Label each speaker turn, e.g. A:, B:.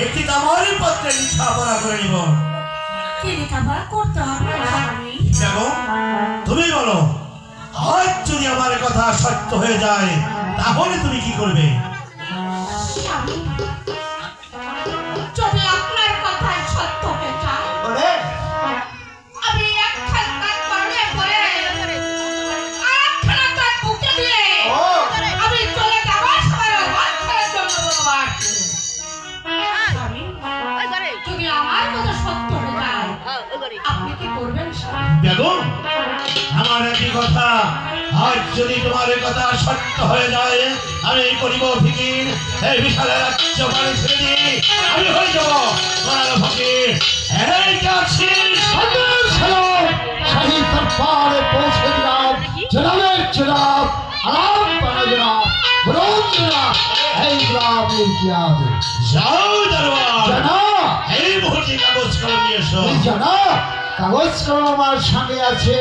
A: একটি তামারি পত্রে লিখাপড়া করে নিব।
B: কি লেখাপড়া করতে হবে?
A: দেখো তুমি বলো, আজ যদি আমার কথা সত্য হয়ে যায় তাহলে তুমি কি করবে?
B: স্বামী, যদি আপনার কথা সত্য হয়ে যায় আমি একখান কাজ করলে পরে আরেকখানা কাজ বুকে দিয়ে আমি চলে যাব সবার বাচ্চার জন্য বলবার। স্বামী, যদি আমার কথা সত্য হয়ে যায় আপনি কি করবেন?
A: দেখো আমার একই কথা, আজ যদি তোমার কথা সত্য হয়ে যায় আমি করিব ফিকির, এই বিশাল রাজ্য বাড়ি ছেড়ে দিয়ে আমি হয়ে যাব তোমার ফকির। এই যাচ্ছি
C: শাহী দরবারে পৌঁছে দিলাম। জনাবের জনাব, আরাম পানা জনাব, বরং জনাব, এই গ্রামের কি আছে?
A: যাও দরবার,
C: জনাব,
A: এই মুহূর্তে কাগজ কলম নিয়ে এসো।
C: জনাব, কাগজ কলম আমার সঙ্গে আছে।